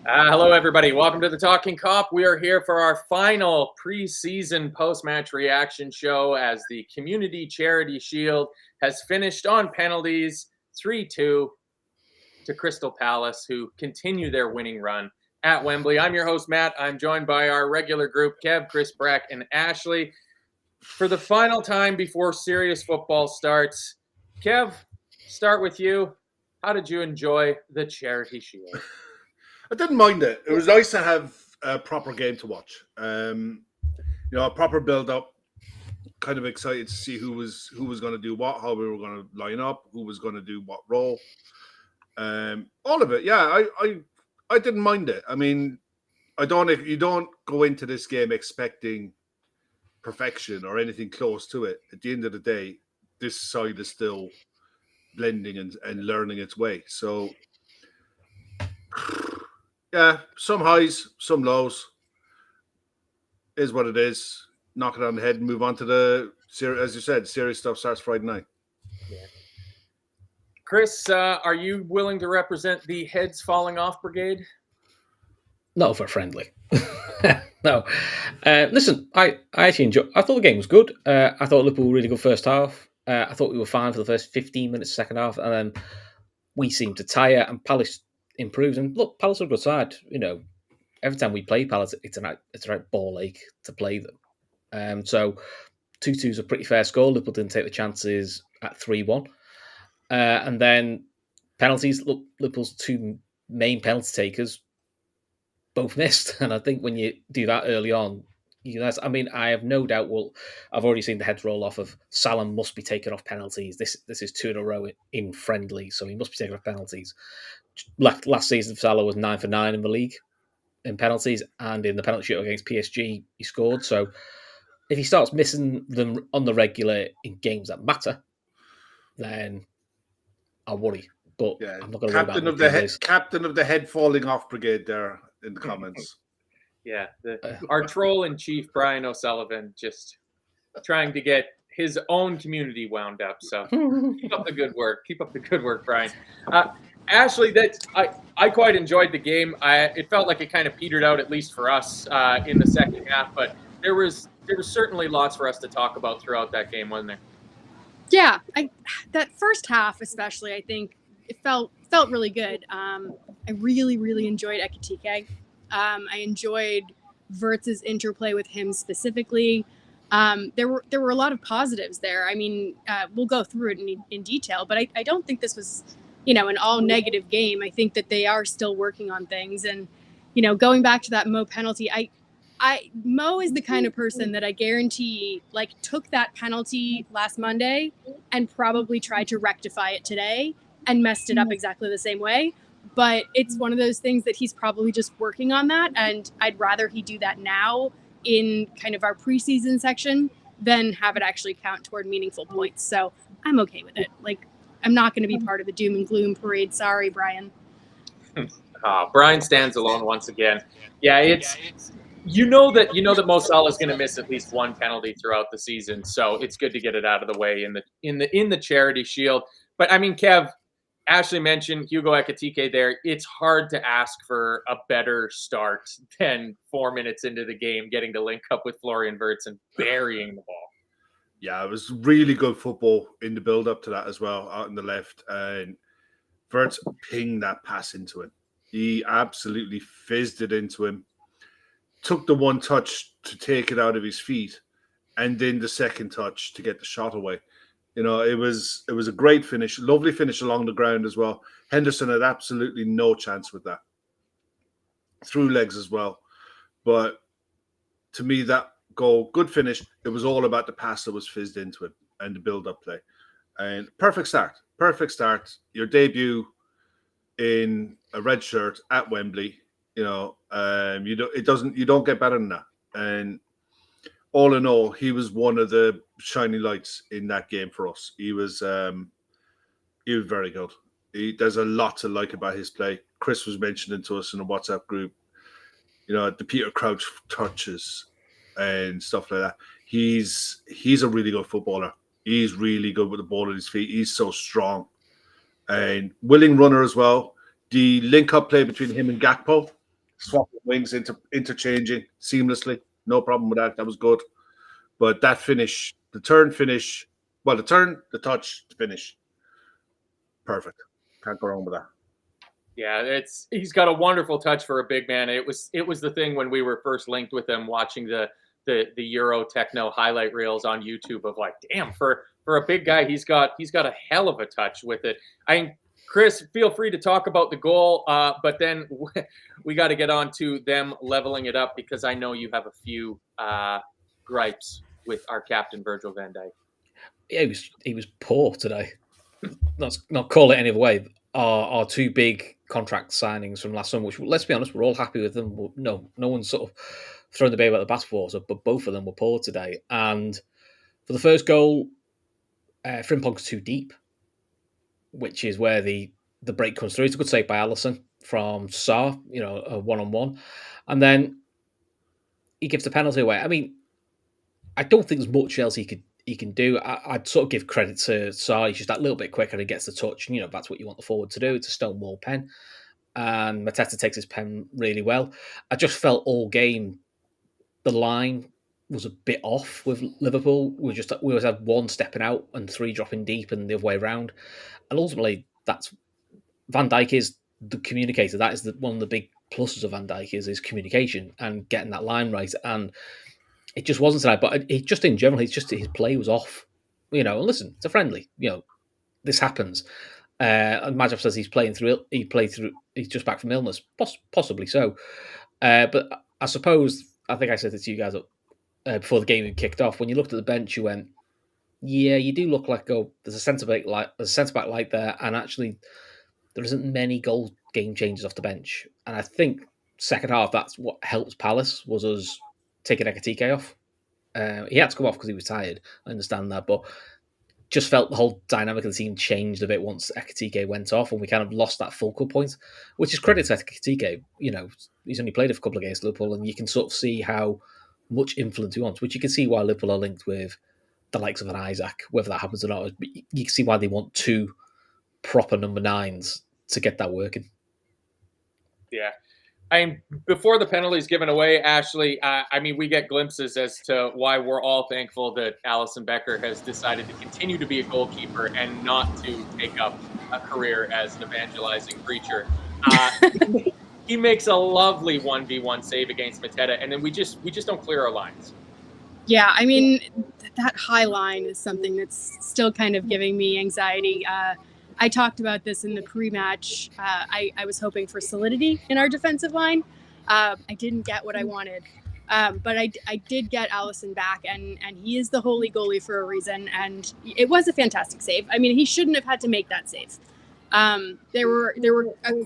Hello, everybody. Welcome to the Talkin Kop. We are here for our final preseason post-match reaction show as the Community Charity Shield has finished on penalties 3-2 to Crystal Palace, who continue their winning run at Wembley. I'm your host, Matt. I'm joined by our regular group, Kev, Chris, Breck, and Ashley. For the final time before serious football starts, Kev, start with you. How did you enjoy the Charity Shield? I didn't mind it. It was nice to have a proper game to watch. A proper build-up. Kind of excited to see who was going to do what, how we were going to line up, who was going to do what role. All of it. Yeah, I didn't mind it. I mean, you don't go into this game expecting perfection or anything close to it. At the end of the day, this side is still blending and learning its way. So. Yeah, some highs, some lows. Is what it is. Knock it on the head and move on to the, as you said, serious stuff starts Friday night. Yeah. Chris, are you willing to represent the heads falling off brigade? Not over friendly. No. Listen, I actually enjoyed. I thought the game was good. I thought Liverpool were really good first half. I thought we were fine for the first 15 minutes, second half, and then we seemed to tire, and Palace improved. And look, Palace are a good side. You know, every time we play Palace, it's a right ball ache to play them. So 2-2 is a pretty fair score. Liverpool didn't take the chances at 3-1. And then penalties. Look, Liverpool's two main penalty takers both missed. And I think when you do that early on, I have no doubt. Well, I've already seen the heads roll off of Salah must be taken off penalties. This is 2 in a row in friendly, so he must be taken off penalties. Last season, Salah was 9 for 9 in the league in penalties, and in the penalty shootout against PSG, he scored. So if he starts missing them on the regular in games that matter, then I'll worry. But yeah, I'm not going to worry about it. Captain of the head falling off brigade there in the comments. Yeah, our troll in chief, Brian O'Sullivan, just trying to get his own community wound up. So keep up the good work. Keep up the good work, Brian. Ashley, I quite enjoyed the game. It felt like it kind of petered out, at least for us, in the second half. But there was certainly lots for us to talk about throughout that game, wasn't there? Yeah, that first half especially, I think it felt really good. I really, really enjoyed Ekitike. I enjoyed Wirtz's interplay with him specifically. There were a lot of positives there. I mean, we'll go through it in detail, but I don't think this was, an all negative game. I think that they are still working on things. And, going back to that Mo penalty, Mo is the kind of person that I guarantee took that penalty last Monday and probably tried to rectify it today and messed it up exactly the same way. But it's one of those things that he's probably just working on that. And I'd rather he do that now in kind of our preseason section than have it actually count toward meaningful points. So I'm okay with it. I'm not going to be part of the doom and gloom parade. Sorry, Brian. Brian stands alone once again. Yeah, it's you know that Mo Salah is going to miss at least one penalty throughout the season. So it's good to get it out of the way in the Charity Shield. But I mean, Kev, Ashley mentioned Hugo Ekitike there. It's hard to ask for a better start than 4 minutes into the game, getting to link up with Florian Wirtz and burying the ball. Yeah, it was really good football in the build-up to that as well, out on the left. And Wirtz pinged that pass into him. He absolutely fizzed it into him. Took the one touch to take it out of his feet, and then the second touch to get the shot away. It was a great finish, lovely finish along the ground as well. Henderson had absolutely no chance with that. Through legs as well. But to me, that goal, good finish. It was all about the pass that was fizzed into it and the build-up play. And perfect start. Your debut in a red shirt at Wembley. You don't get better than that. And all in all, he was one of the shining lights in that game for us. He was very good. There's a lot to like about his play. Chris was mentioning to us in a WhatsApp group, the Peter Crouch touches and stuff like that. He's a really good footballer. He's really good with the ball at his feet. He's so strong and willing runner as well. The link-up play between him and Gakpo swapping wings, interchanging seamlessly. No problem with that. That was good. But that finish, the touch, the finish, perfect. Can't go wrong with that. Yeah, he's got a wonderful touch for a big man. It was the thing when we were first linked with him, watching the Euro Techno highlight reels on YouTube of like, damn, for a big guy, he's got a hell of a touch with it. Chris, feel free to talk about the goal, but then we got to get on to them leveling it up, because I know you have a few gripes with our captain Virgil van Dijk. Yeah, he was poor today. Not call it any other way. Our two big contract signings from last summer, which, let's be honest, we're all happy with them. No one's sort of throwing the baby out the bathwater, but both of them were poor today. And for the first goal, Frimpong's too deep, which is where the break comes through. It's a good save by Alisson from Sarr, a one-on-one. And then he gives the penalty away. I mean, I don't think there's much else he can do. I'd sort of give credit to Sarr. He's just that little bit quicker and he gets the touch. And, that's what you want the forward to do. It's a stonewall pen. And Mateta takes his pen really well. I just felt all game the line was a bit off with Liverpool. We always had one stepping out and three dropping deep and the other way around. And ultimately, that's Van Dijk is the communicator. That is one of the big pluses of Van Dijk is his communication and getting that line right. And it just wasn't tonight. But it just in general, his play was off. And listen, it's a friendly. This happens. And Majov says he's just back from illness, possibly so. But I suppose, I think I said this to you guys before the game kicked off. When you looked at the bench, you went, "Yeah, you do look like there's a centre back light there, and actually there isn't many game changers off the bench." And I think second half, that's what helped Palace, was us taking Ekitike off. He had to come off because he was tired. I understand that, but just felt the whole dynamic of the team changed a bit once Ekitike went off, and we kind of lost that focal point, which is credit to Ekitike. He's only played a couple of games for Liverpool, and you can sort of see how much influence he wants, which you can see why Liverpool are linked with the likes of an Isaac, whether that happens or not. But you can see why they want two proper number 9s to get that working. Yeah. Before the penalties given away, Ashley, we get glimpses as to why we're all thankful that Alisson Becker has decided to continue to be a goalkeeper and not to take up a career as an evangelizing preacher. He makes a lovely 1v1 save against Mateta, and then we just don't clear our lines. Yeah, that high line is something that's still kind of giving me anxiety. I talked about this in the pre-match. I was hoping for solidity in our defensive line. I didn't get what I wanted. But I did get Alisson back, and he is the holy goalie for a reason. And it was a fantastic save. He shouldn't have had to make that save. There were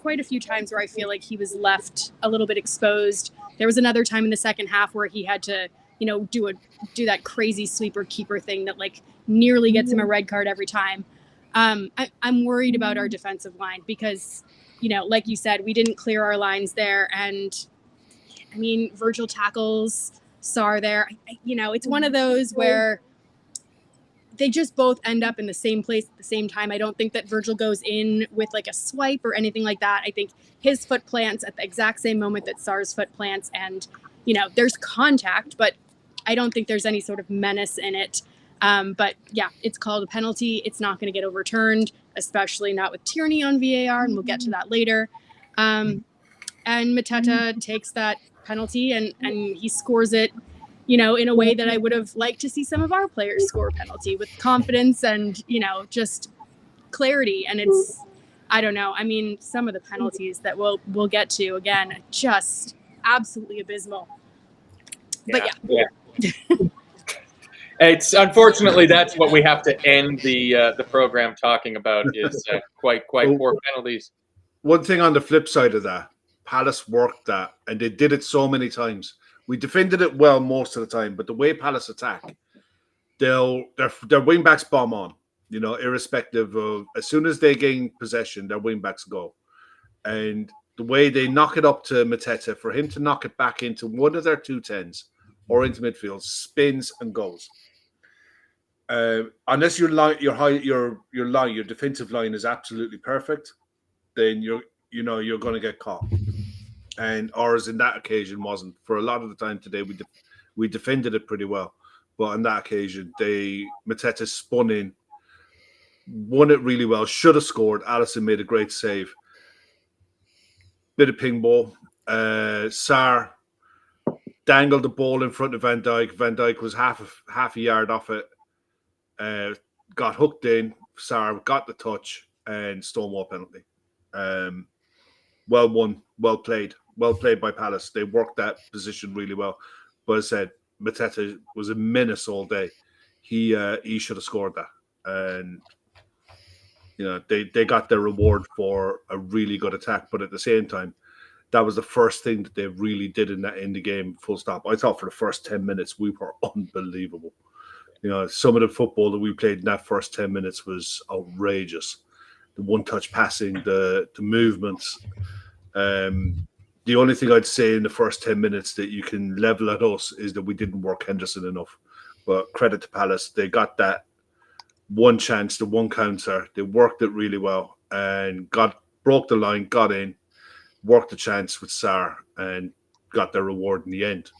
quite a few times where I feel like he was left a little bit exposed. There was another time in the second half where he had to, do that crazy sweeper keeper thing that nearly gets him a red card every time. I'm worried about our defensive line because, like you said, we didn't clear our lines there. And Virgil tackles Sarr there. It's one of those where they just both end up in the same place at the same time. I don't think that Virgil goes in with a swipe or anything like that. I think his foot plants at the exact same moment that Sarr's foot plants. And, there's contact, but I don't think there's any sort of menace in it. But yeah, it's called a penalty. It's not going to get overturned, especially not with Tierney on VAR, and we'll get to that later. And Mateta takes that penalty and he scores it, in a way that I would have liked to see some of our players score a penalty, with confidence and, just clarity. And it's, I don't know. Some of the penalties that we'll get to, again, just absolutely abysmal. But yeah. It's unfortunately that's what we have to end the program talking about is quite poor penalties. One thing on the flip side of that, Palace worked that, and they did it so many times. We defended it well most of the time, but the way Palace attack, their wing backs bomb on, irrespective of, as soon as they gain possession, their wing backs go. And the way they knock it up to Mateta, for him to knock it back into one of their 2-10s or into midfield, spins and goes. Unless your defensive line is absolutely perfect, then you're going to get caught. and ours in that occasion wasn't. For a lot of the time today, we defended it pretty well, but on that occasion, Mateta spun in, won it really well, should have scored. Allison made a great save. Bit of ping ball. Sarr dangled the ball in front of Van Dijk. Van Dijk was half a yard off it. Got hooked in. Sarr got the touch and Stonewall penalty. Well won, well played by Palace. They worked that position really well. But as I said, Mateta was a menace all day. He should have scored that, and they got their reward for a really good attack. But at the same time, that was the first thing that they really did in the game. Full stop. I thought for the first 10 minutes we were unbelievable. Some of the football that we played in that first 10 minutes was outrageous. The one-touch passing, the movements. The only thing I'd say in the first 10 minutes that you can level at us is that we didn't work Henderson enough. But credit to Palace, they got that one chance, the one counter. They worked it really well and broke the line, got in, worked the chance with Sarr and got their reward in the end.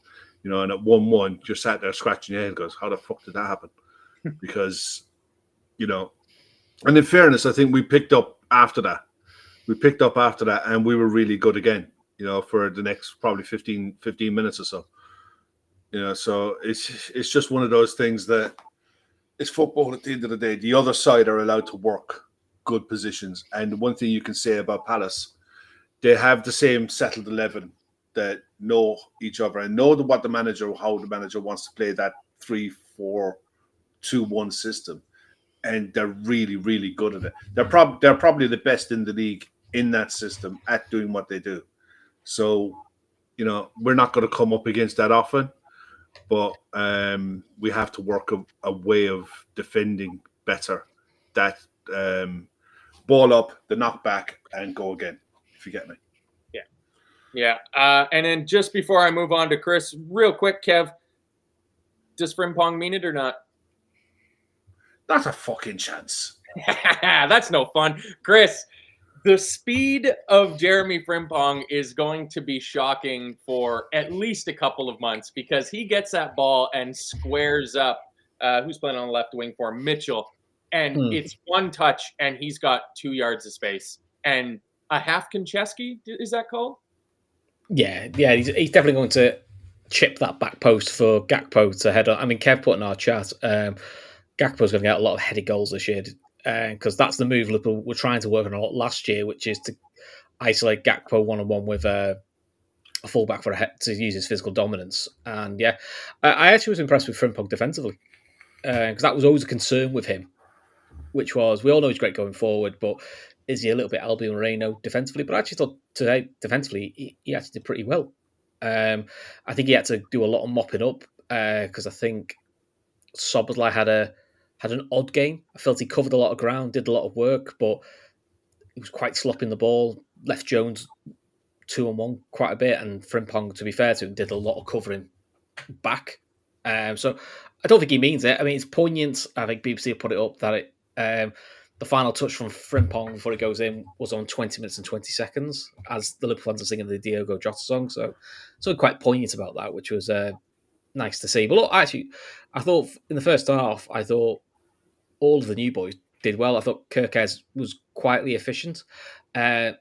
And at 1-1, you're sat there scratching your head, goes, how the fuck did that happen? Because, and in fairness, I think we picked up after that. And we were really good again, for the next probably 15 minutes or so. So it's just one of those things that it's football at the end of the day. The other side are allowed to work good positions. And one thing you can say about Palace, they have the same settled 11 that know each other and know how the manager wants to play that 3-4-2-1 system. And they're really, really good at it. They're probably the best in the league in that system at doing what they do. So, we're not going to come up against that often, but we have to work a way of defending better. That ball up, the knockback, and go again, if you get me. Yeah. And then just before I move on to Chris, real quick, Kev, does Frimpong mean it or not? Not a fucking chance. That's no fun. Chris, the speed of Jeremy Frimpong is going to be shocking for at least a couple of months because he gets that ball and squares up. Who's playing on the left wing for him? Mitchell. And it's one touch and he's got 2 yards of space. And a half Konchesky, is that called? Yeah, he's definitely going to chip that back post for Gakpo to head on. I mean, Kev put in our chat, Gakpo's going to get a lot of headed goals this year because that's the move Liverpool were trying to work on a lot last year, which is to isolate Gakpo one-on-one with a fullback to use his physical dominance. And I actually was impressed with Frimpong defensively because that was always a concern with him, which was, we all know he's great going forward, but is he a little bit Albion Moreno defensively? But I actually thought today, defensively, he actually did pretty well. I think he had to do a lot of mopping up because I think Szoboszlai had an odd game. I felt he covered a lot of ground, did a lot of work, but he was quite slopping the ball, left Jones 2-on-1 quite a bit, and Frimpong, to be fair to him, did a lot of covering back. So I don't think he means it. I mean, it's poignant. I think BBC have put it up that the final touch from Frimpong before it goes in was on 20 minutes and 20 seconds, as the Liverpool fans are singing the Diogo Jota song. So quite poignant about that, which was nice to see. But look, actually, I thought in the first half, all of the new boys did well. I thought Kerkez was quietly efficient. I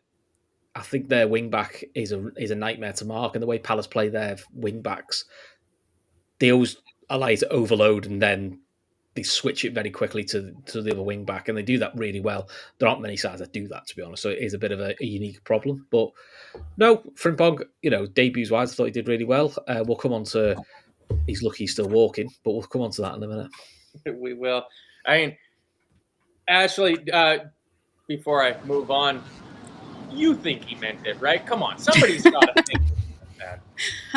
think their wing back is a nightmare to mark, and the way Palace play their wing backs, they always allow you to overload and then they switch it very quickly to the other wing back, and they do that really well. There aren't many sides that do that, to be honest. So it is a bit of a unique problem. But no, Frimpong, debuts wise, I thought he did really well. We'll come on to, he's lucky he's still walking, but we'll come on to that in a minute. We will. I mean, Ashley, before I move on, you think he meant it, right? Come on, somebody's got to think that.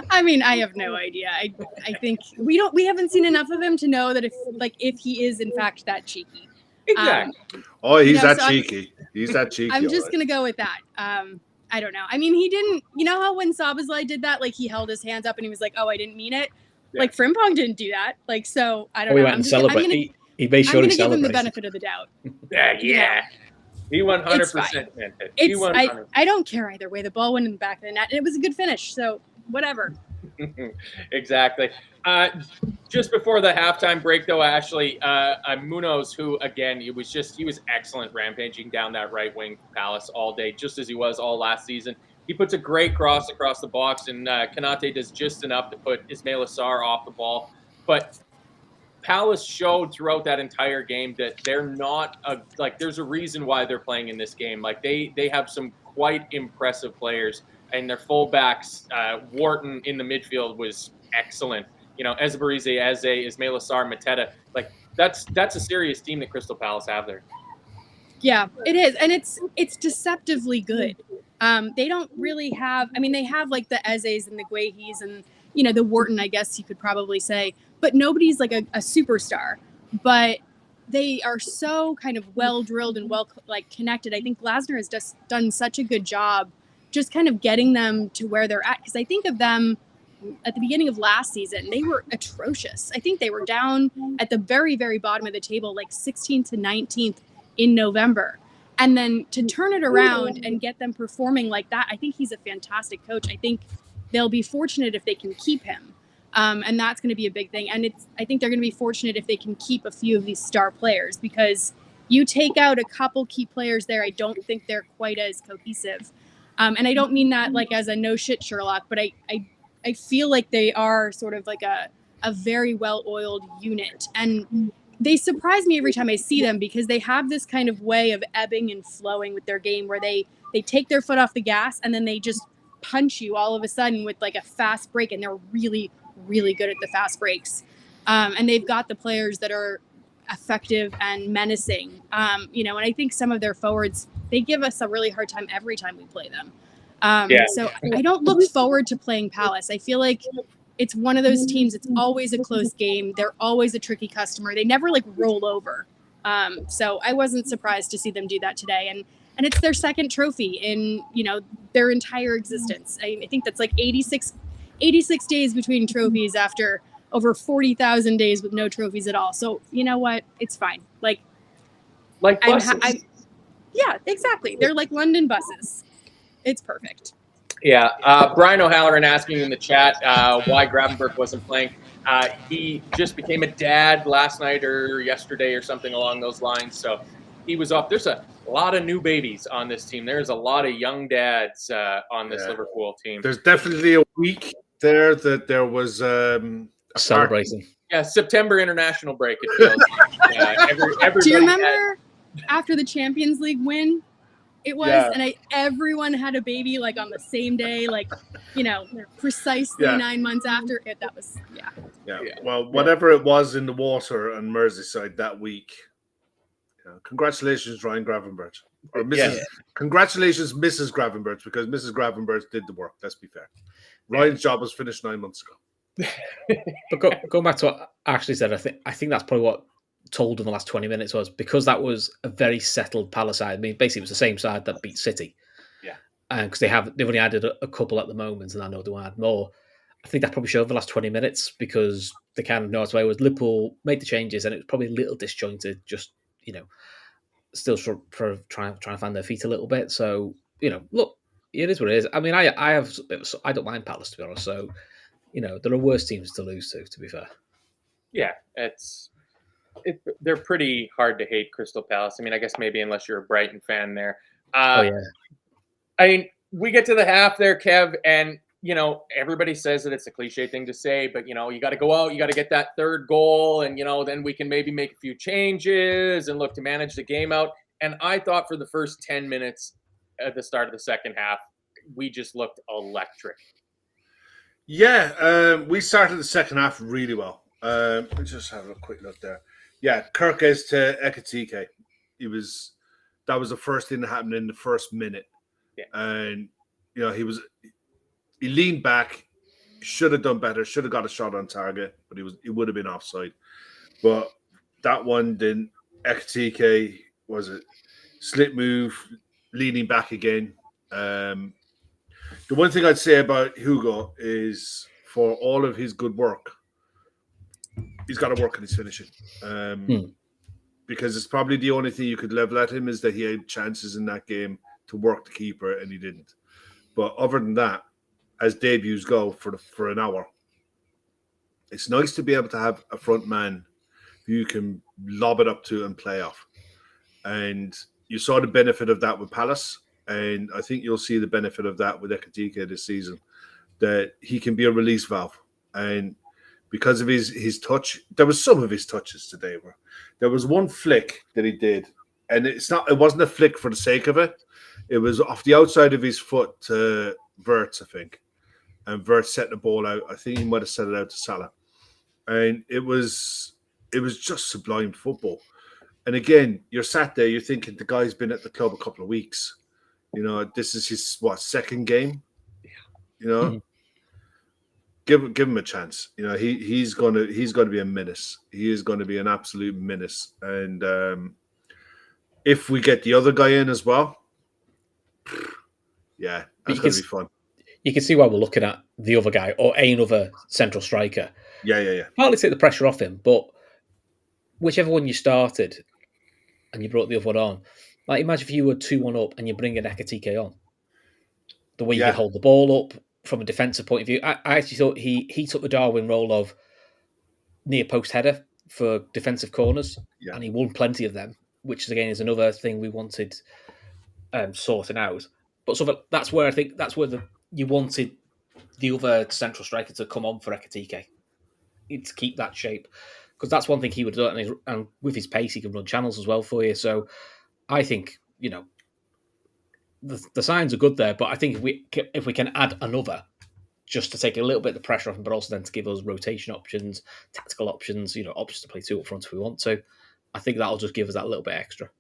I mean, I have no idea. I think we haven't seen enough of him to know that if he is in fact that cheeky. Exactly. He's that cheeky. He's that cheeky. I'm just gonna go with that. I don't know. I mean, he didn't. You know how when Szoboszlai did that, like he held his hands up and he was like, "Oh, I didn't mean it." Yeah. Like Frimpong didn't do that. Like so, I don't know. He went and celebrated. He made sure I'm he celebrated. give him the benefit of the doubt. Yeah. He 100% meant it. He 100%. I don't care either way. The ball went in the back of the net, and it was a good finish. So whatever. Exactly. Just before the halftime break, though, Ashley, Munoz, who again, he was excellent, rampaging down that right wing for Palace all day, just as he was all last season. He puts a great cross across the box, and Konate does just enough to put Ismail Assar off the ball. But Palace showed throughout that entire game that they're not there's a reason why they're playing in this game. Like they have some quite impressive players, and their fullbacks, Wharton in the midfield was excellent. You know, Ezebarize, Eze, Ismail Assar, Mateta. Like that's a serious team that Crystal Palace have there. Yeah, it is, and it's deceptively good. They don't really have. I mean, they have like the Ezes and the Guehis and the Wharton, I guess you could probably say, but nobody's like a superstar. But they are so kind of well drilled and well connected. I think Glasner has just done such a good job, just kind of getting them to where they're at. Because I think of them at the beginning of last season, they were atrocious. I think they were down at the very, very bottom of the table, like 16th to 19th in November. And then to turn it around and get them performing like that, I think he's a fantastic coach. I think they'll be fortunate if they can keep him. And that's going to be a big thing. And I think they're going to be fortunate if they can keep a few of these star players, because you take out a couple key players there, I don't think they're quite as cohesive. And I don't mean that like as a no shit Sherlock, but I feel like they are sort of like a very well-oiled unit. And they surprise me every time I see them, because they have this kind of way of ebbing and flowing with their game where they take their foot off the gas and then they just punch you all of a sudden with like a fast break, and they're really, really good at the fast breaks. And they've got the players that are effective and menacing. And I think some of their forwards, they give us a really hard time every time we play them. So I don't look forward to playing Palace. I feel like it's one of those teams, it's always a close game. They're always a tricky customer. They never like roll over. So I wasn't surprised to see them do that today. And it's their second trophy in, their entire existence. I think that's like 86 days between trophies after over 40,000 days with no trophies at all. So you know what? It's fine. Like buses. Yeah, exactly. They're like London buses. It's perfect. Yeah. Brian O'Halloran asking in the chat why Gravenberch wasn't playing. He just became a dad last night or yesterday or something along those lines. So he was off. There's a lot of new babies on this team. There's a lot of young dads on this Liverpool team. There's definitely a week there that there was a celebrating. Yeah, September international break. It feels. Everybody. Do you remember after the Champions League win? It was, and everyone had a baby like on the same day, like, precisely 9 months after it. That was, Well, whatever it was in the water on Merseyside that week. Congratulations, Ryan Gravenberch. Or congratulations, Mrs. Gravenberch, because Mrs. Gravenberch did the work. Let's be fair. Ryan's job was finished 9 months ago. But going back to what Ashley said, I think that's probably what told in the last 20 minutes was, because that was a very settled Palace side. I mean, basically it was the same side that beat City. Yeah. And because they've only added a couple at the moment, and I know they want to add more. I think that probably showed the last 20 minutes, because they kind of know its way was Liverpool made the changes, and it was probably a little disjointed, just, still for trying to find their feet a little bit. So, look, it is what it is. I mean, I don't mind Palace, to be honest. So, there are worse teams to lose to be fair. Yeah, they're pretty hard to hate, Crystal Palace. I mean, I guess maybe unless you're a Brighton fan there. I mean, we get to the half there, Kev, and, everybody says that it's a cliche thing to say, but, you got to go out, you got to get that third goal, and, then we can maybe make a few changes and look to manage the game out. And I thought for the first 10 minutes at the start of the second half, we just looked electric. Yeah, we started the second half really well. Let's just have a quick look there. Yeah, Kirkes to Ekitike. That was the first thing that happened in the first minute. Yeah. And he leaned back, should have done better, should have got a shot on target, but he would have been offside. But that one didn't. Ekitike, was it slip move, leaning back again. The one thing I'd say about Hugo is, for all of his good work, he's got to work on his finishing. because it's probably the only thing you could level at him is that he had chances in that game to work the keeper and he didn't. But other than that, as debuts go for an hour, it's nice to be able to have a front man who you can lob it up to and play off. And you saw the benefit of that with Palace, and I think you'll see the benefit of that with Ekitike this season, that he can be a release valve. And because of his touch, there was some of his touches today where there was one flick that he did, and it wasn't a flick for the sake of it. It was off the outside of his foot to Wirtz, I think. And Wirtz set the ball out. I think he might have set it out to Salah. And it was just sublime football. And again, you're sat there, you're thinking the guy's been at the club a couple of weeks. You know, this is his second game. Yeah. You know, give him a chance. You know, he's going to be a menace. He is going to be an absolute menace. And if we get the other guy in as well, yeah, that's going to be fun. You can see why we're looking at the other guy or another central striker. Yeah. Partly take the pressure off him, but whichever one you started and you brought the other one on, like imagine if you were 2-1 up and you bring an Ekitike on. The way you could hold the ball up from a defensive point of view. I actually thought he took the Darwin role of near post header for defensive corners, and he won plenty of them, which again is another thing we wanted sorting out. But so that's where I think you wanted the other central striker to come on for Ekitike. To keep that shape, because that's one thing he would do, and with his pace, he can run channels as well for you. So, I think the signs are good there. But I think if we can add another, just to take a little bit of the pressure off him, but also then to give us rotation options, tactical options, options to play two up front if we want to. I think that'll just give us that little bit extra.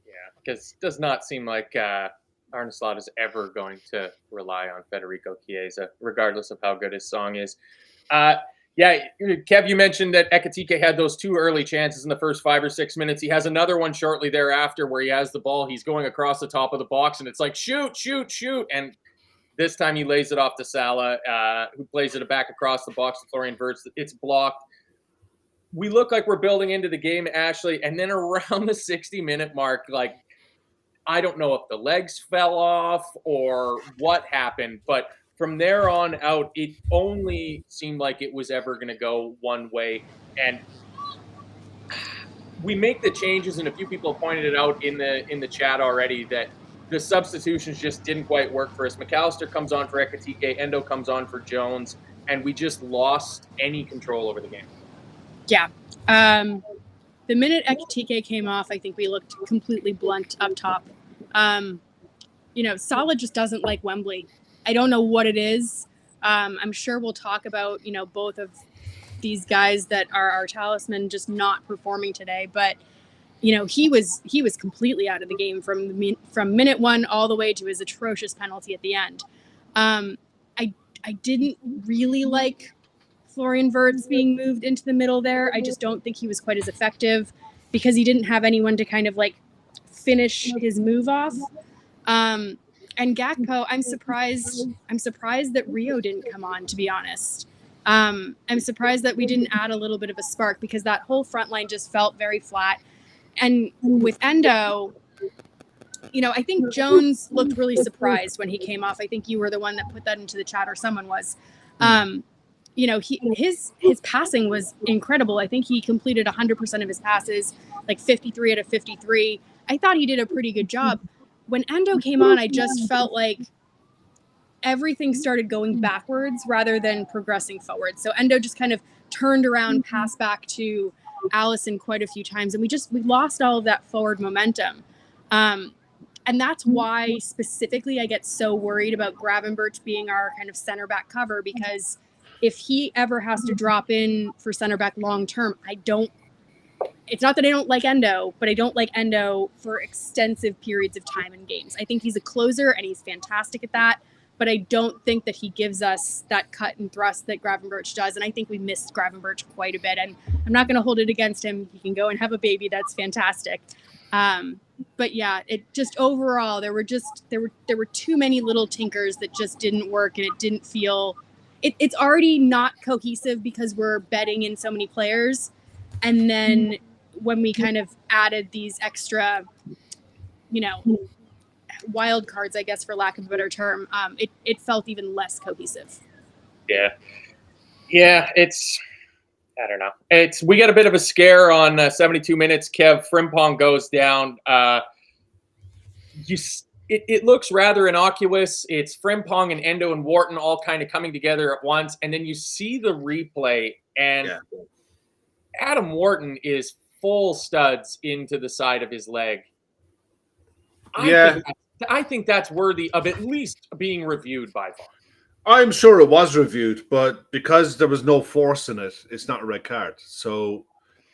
Yeah, because it does not seem like Arne Slot is ever going to rely on Federico Chiesa, regardless of how good his song is. Yeah, Kev, you mentioned that Ekitike had those two early chances in the first 5 or 6 minutes. He has another one shortly thereafter where he has the ball. He's going across the top of the box, and it's like, shoot. And this time he lays it off to Salah, who plays it back across the box to Florian Wirtz. It's blocked. We look like we're building into the game, Ashley, and then around the 60-minute mark, like, I don't know if the legs fell off or what happened, but from there on out, it only seemed like it was ever going to go one way. And we make the changes, and a few people pointed it out in the chat already, that the substitutions just didn't quite work for us. McAllister comes on for Ekitike, Endo comes on for Jones, and we just lost any control over the game. Yeah. The minute Ekitike came off, I think we looked completely blunt up top. Salah just doesn't like Wembley. I don't know what it is. I'm sure we'll talk about, both of these guys that are our talisman just not performing today. But, he was completely out of the game from minute one all the way to his atrocious penalty at the end. I didn't really like Florian Wirtz being moved into the middle there. I just don't think he was quite as effective because he didn't have anyone to kind of like finish his move off. And Gakpo, I'm surprised that Rio didn't come on, to be honest. I'm surprised that we didn't add a little bit of a spark because that whole front line just felt very flat. And with Endo, I think Jones looked really surprised when he came off. I think you were the one that put that into the chat, or someone was. His passing was incredible. I think he completed 100% of his passes, like 53 out of 53. I thought he did a pretty good job. When Endo came on, I just felt like everything started going backwards rather than progressing forward. So Endo just kind of turned around, passed back to Allison quite a few times, and we lost all of that forward momentum. And that's why specifically I get so worried about Gravenberch being our kind of center back cover, because if he ever has to drop in for center back long term, it's not that I don't like Endo, but I don't like Endo for extensive periods of time in games. I think he's a closer and he's fantastic at that, but I don't think that he gives us that cut and thrust that Gravenberch does. And I think we missed Gravenberch quite a bit, and I'm not going to hold it against him. He can go and have a baby. That's fantastic. But yeah, it just overall, there were too many little tinkers that just didn't work, and it didn't feel, it's already not cohesive because we're betting in so many players. And then when we kind of added these extra, wild cards, I guess, for lack of a better term, it felt even less cohesive. Yeah, it's, I don't know. We get a bit of a scare on 72 minutes. Kev, Frimpong goes down. It looks rather innocuous. It's Frimpong and Endo and Wharton all kind of coming together at once. And then you see the replay, and Adam Wharton is full studs into the side of his leg. I think that's worthy of at least being reviewed by VAR. I'm sure it was reviewed, but because there was no force in it, it's not a red card. So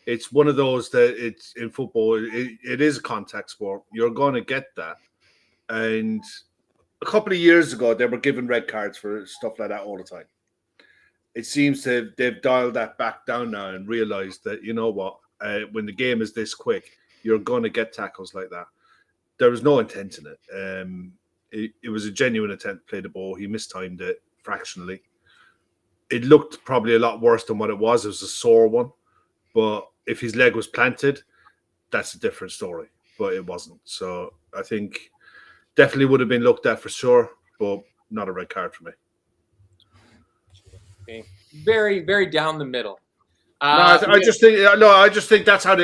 it's one of those that it's in football, it is a contact sport. You're going to get that. And a couple of years ago, they were giving red cards for stuff like that all the time. It seems they've dialed that back down now and realized that, you know what, when the game is this quick, you're going to get tackles like that. There was no intent in it. It was a genuine attempt to play the ball. He mistimed it fractionally. It looked probably a lot worse than what it was. It was a sore one. But if his leg was planted, that's a different story. But it wasn't. So I think definitely would have been looked at for sure, but not a red card for me. Okay. Very, very down the middle. I just think that's how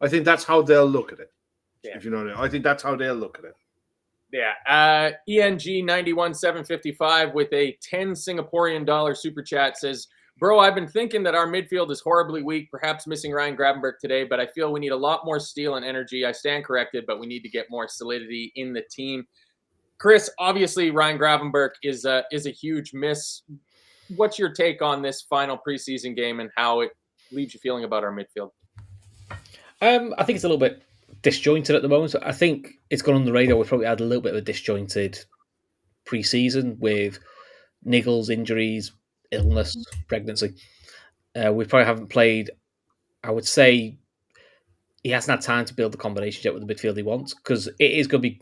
I think that's how they'll look at it. Yeah. If you know what I mean. I think that's how they'll look at it. Yeah. ENG 91,755 with a 10 Singaporean dollar super chat says, "Bro, I've been thinking that our midfield is horribly weak, perhaps missing Ryan Gravenberch today, but I feel we need a lot more steel and energy. I stand corrected, but we need to get more solidity in the team." Chris, obviously Ryan Gravenberch is a huge miss. What's your take on this final preseason game and how it leaves you feeling about our midfield? I think it's a little bit disjointed at the moment. I think it's gone on the radar. We've probably had a little bit of a disjointed pre-season with niggles, injuries, illness, pregnancy. We probably haven't played. I would say he hasn't had time to build the combination yet with the midfield he wants, because it is going to be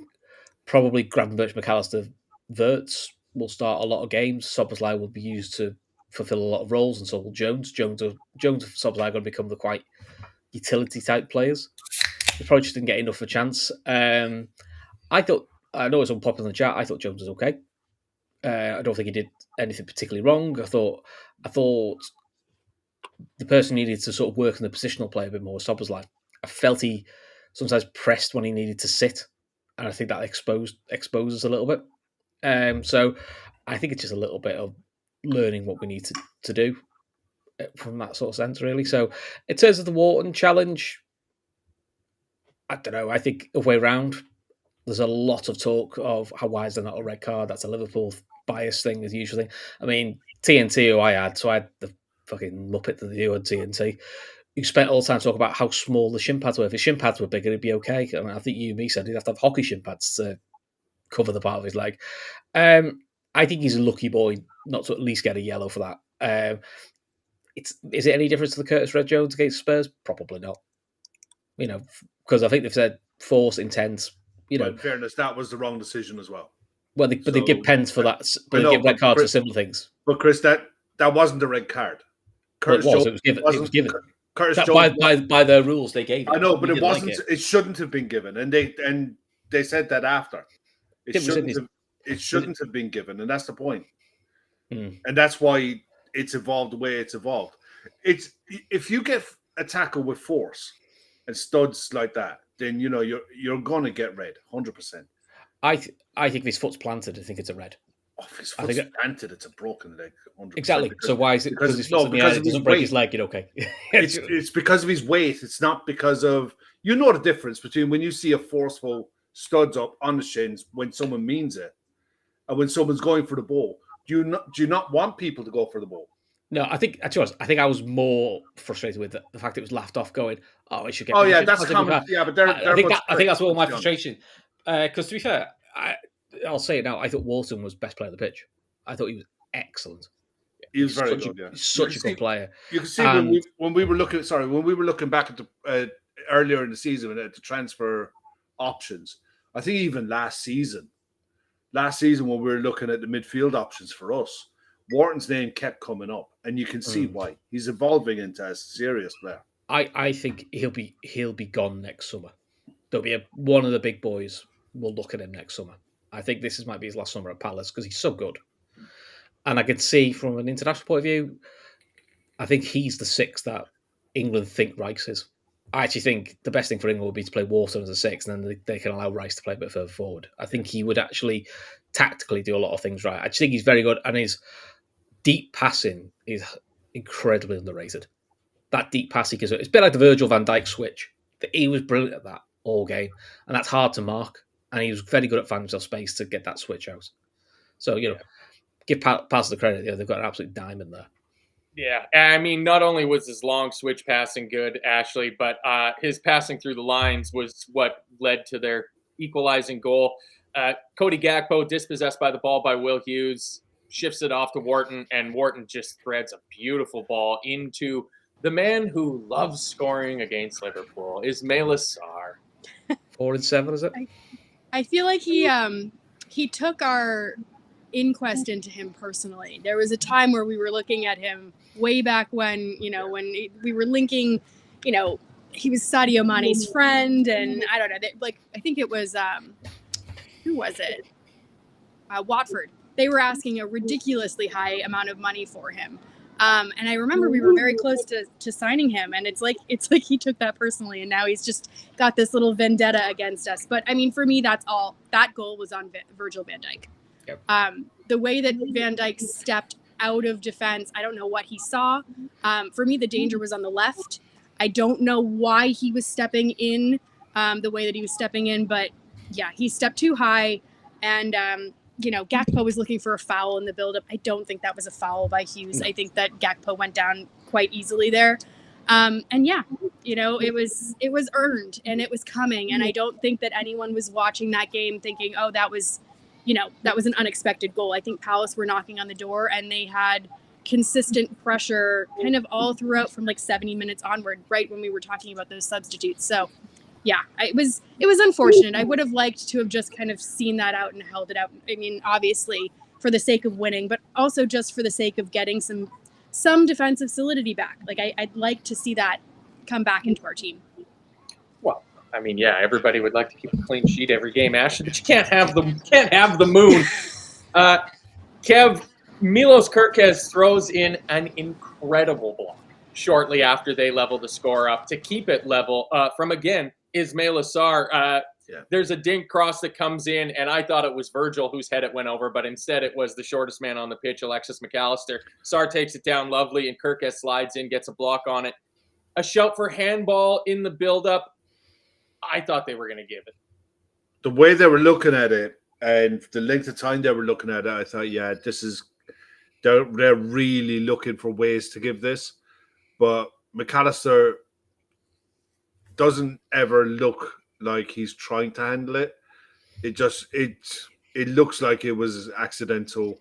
probably Gravenberch, McAllister, Wirtz will start a lot of games. Szoboszlai will be used to fulfill a lot of roles, and so will Jones. Jones and Szoboszlai are going to become the quite utility type players. They probably just didn't get enough of a chance. I know it's unpopular in the chat. I thought Jones was okay. I don't think he did anything particularly wrong. I thought the person needed to sort of work on the positional play a bit more. Szoboszlai. I felt he sometimes pressed when he needed to sit, and I think that exposes a little bit. So I think it's just a little bit of learning what we need to do from that sort of sense, really. So in terms of the Wharton challenge, I don't know. I think the way around, there's a lot of talk of why is there not a red card? That's a Liverpool bias thing, as usually. I mean, TNT, who I had the fucking Muppet that they do on TNT, who spent all the time talking about how small the shin pads were. If his shin pads were bigger, it'd be okay. I mean, I think you and me said he'd have to have hockey shin pads to cover the part of his leg. I think he's a lucky boy not to at least get a yellow for that. Is it any difference to the Curtis Red Jones against Spurs? Probably not. Because I think they've said force, intent. But in fairness, that was the wrong decision as well. Well, they give pens for that, but they give red cards for similar things. But Chris, that wasn't a red card. Curtis Jones, it was given. Curtis Jones, by their rules, they gave it. I know, but it wasn't. Like it shouldn't have been given, and they said that after. It shouldn't have been given, and that's the point. And that's why it's evolved the way it's evolved. It's if you get a tackle with force and studs like that, then you're going to get red, 100%. I think if his foot's planted, I think it's a red. Oh, if his foot's planted, it's a broken leg, 100%. Exactly. So why is it because his foot's in the air, it doesn't break his leg? You're okay. it's because of his weight. It's not because of the difference between when you see a forceful studs up on the shins when someone means it, and when someone's going for the ball. Do you not want people to go for the ball? No, I think I was more frustrated with the fact it was laughed off. Going, I should get. Oh yeah, that's common. Yeah, but I think that's all my frustration. Because to be fair, I'll say it now. I thought Wharton was best player on the pitch. I thought he was excellent. He was very good. Yeah, such a good player. You can see when we were looking back at the earlier in the season at the transfer options. I think even last season when we were looking at the midfield options for us, Wharton's name kept coming up, and you can see why. He's evolving into a serious player. I think he'll be gone next summer. There'll be one of the big boys will look at him next summer. I think this might be his last summer at Palace because he's so good. And I can see from an international point of view, I think he's the six that England think Rice is. I actually think the best thing for England would be to play Wharton as a six, and then they can allow Rice to play a bit further forward. I think he would actually tactically do a lot of things right. I just think he's very good, and his deep passing is incredibly underrated. That deep pass he gives it. It's a bit like the Virgil van Dijk switch. He was brilliant at that all game, and that's hard to mark. And he was very good at finding himself space to get that switch out. So, give Palace the credit. They've got an absolute diamond there. Yeah, I mean, not only was his long switch passing good, Ashley, but his passing through the lines was what led to their equalizing goal. Cody Gakpo, dispossessed by the ball by Will Hughes, shifts it off to Wharton, and Wharton just threads a beautiful ball into the man who loves scoring against Liverpool, Ismaila Sarr. 4 and 7, is it? I feel like he took our inquest into him personally. There was a time where we were looking at him way back when, we were linking, he was Sadio Mane's friend, and I don't know, I think it was, who was it? Watford. They were asking a ridiculously high amount of money for him. And I remember we were very close to signing him, and it's like he took that personally, and now he's just got this little vendetta against us. But I mean, for me, that's all. That goal was on Virgil van Dijk. Yep. The way that Van Dijk stepped out of defense, I don't know what he saw. For me, the danger was on the left. I don't know why he was stepping in the way that he was stepping in, but yeah, he stepped too high, and Gakpo was looking for a foul in the build-up. I don't think that was a foul by Hughes. I think that Gakpo went down quite easily there. And yeah, it was earned, and it was coming. And I don't think that anyone was watching that game thinking, oh, that was an unexpected goal. I think Palace were knocking on the door, and they had consistent pressure kind of all throughout from like 70 minutes onward, right when we were talking about those substitutes. So yeah, it was unfortunate. I would have liked to have just kind of seen that out and held it out. I mean, obviously for the sake of winning, but also just for the sake of getting some defensive solidity back. Like I'd like to see that come back into our team. Well, I mean, yeah, everybody would like to keep a clean sheet every game, Ashley, but you can't have the moon. Kev, Milos Kerkez throws in an incredible block shortly after they level the score up to keep it level from, again, Ismaila Sarr. There's a dink cross that comes in, and I thought it was Virgil whose head it went over, but instead it was the shortest man on the pitch, Alexis McAllister. Sarr takes it down lovely, and Kerkez slides in, gets a block on it. A shout for handball in the build-up. I thought they were going to give it. The way they were looking at it and the length of time they were looking at it, I thought, yeah, they're really looking for ways to give this. But McAllister doesn't ever look like he's trying to handle it. It looks like it was accidental.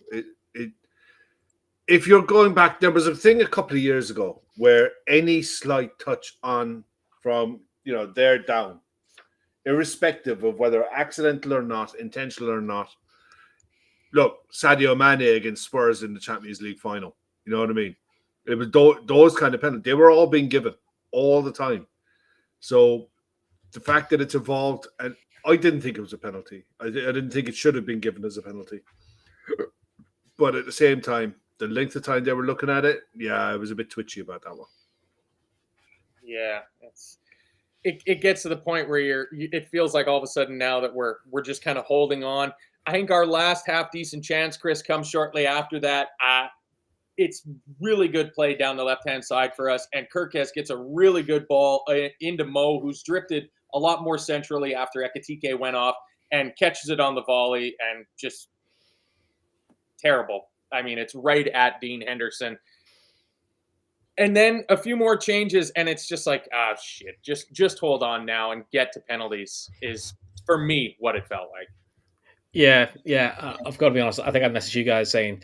If you're going back, there was a thing a couple of years ago where any slight touch on from they're down, irrespective of whether accidental or not, intentional or not. Look, Sadio Mane against Spurs in the Champions League final. You know what I mean? It was those kind of penalties. They were all being given all the time. So the fact that it's evolved, and I didn't think it was a penalty. I didn't think it should have been given as a penalty. But at the same time, the length of time they were looking at it, yeah, I was a bit twitchy about that one. Yeah, it gets to the point where it feels like all of a sudden now that we're just kind of holding on. I think our last half decent chance, Chris, comes shortly after that. It's really good play down the left-hand side for us, and Kerkez gets a really good ball into Mo, who's drifted a lot more centrally after Ekitike went off, and catches it on the volley, and just terrible. I mean, it's right at Dean Henderson. And then a few more changes, and it's just like, shit, just hold on now and get to penalties is, for me, what it felt like. Yeah. I've got to be honest. I think I messaged you guys saying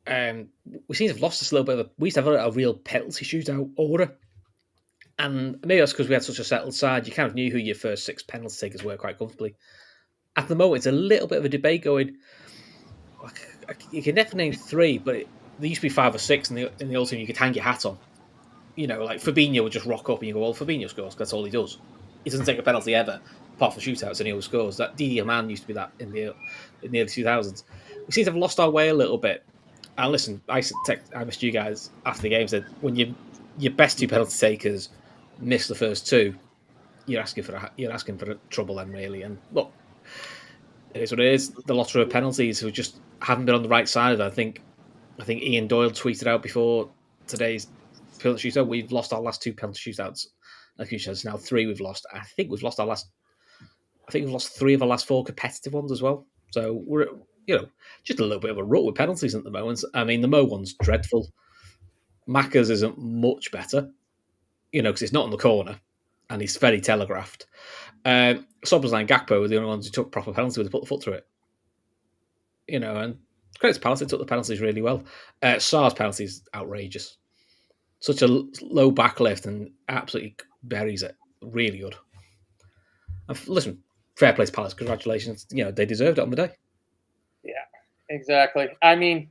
we seem to have lost this little bit we used to have a real penalty shootout order. And maybe that's because we had such a settled side. You kind of knew who your first 6 penalty takers were quite comfortably. At the moment, it's a little bit of a debate going. You can definitely name 3, but there used to be 5 or 6 in the old team you could hang your hat on. like Fabinho would just rock up and you go, well, Fabinho scores. That's all he does. He doesn't take a penalty ever, apart from shootouts, and he always scores. That Didier Man used to be that in the early 2000s. We seem to have lost our way a little bit. And listen, I missed you guys after the game. Said when your best 2 penalty takers miss the first 2, you're asking for trouble then, really. And look, it is what it is. The lottery of penalties who just haven't been on the right side of it. I think Ian Doyle tweeted out before today's penalty shootout, we've lost our last 2 penalty shootouts. Like you said, it's now 3 we've lost. I think we've lost 3 of our last 4 competitive ones as well. So we're just a little bit of a rut with penalties at the moment. I mean, the Mo one's dreadful. Macca's isn't much better, because it's not on the corner and he's very telegraphed. Szoboszlai and Gakpo were the only ones who took proper penalties to put the foot through it. And credit to Palace, they took the penalties really well. Sarr's penalty is outrageous. Such a low backlift and absolutely buries it. Really good. And listen, fair play to Palace. Congratulations. They deserved it on the day. Yeah, exactly. I mean,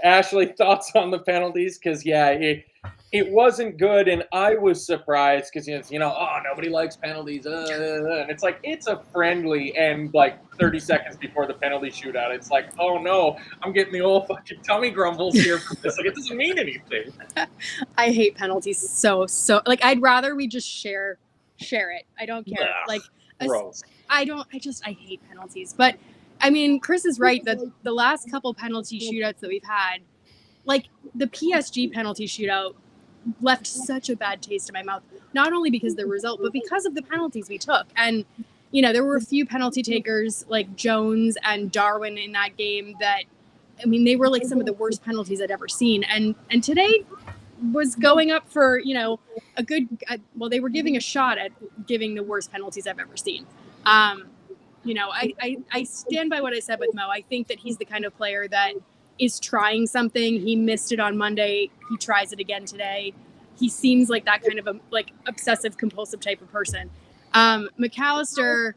Ashley, thoughts on the penalties? Because, it wasn't good, and I was surprised because, nobody likes penalties. And it's like, it's a friendly, and like 30 seconds before the penalty shootout, it's like, oh no, I'm getting the old fucking tummy grumbles here for this. Like, it doesn't mean anything. I hate penalties so. Like, I'd rather we just share it. I don't care. Ugh, gross. I hate penalties. But, I mean, Chris is right that the last couple penalty shootouts that we've had, like the PSG penalty shootout, left such a bad taste in my mouth, not only because of the result, but because of the penalties we took. And, there were a few penalty takers like Jones and Darwin in that game that, I mean, they were like some of the worst penalties I'd ever seen. And today was going up for, a good, they were giving a shot at giving the worst penalties I've ever seen. I stand by what I said with Mo. I think that he's the kind of player that is trying something. He missed it on Monday. He tries it again today. He seems like that kind of obsessive compulsive type of person. McAllister,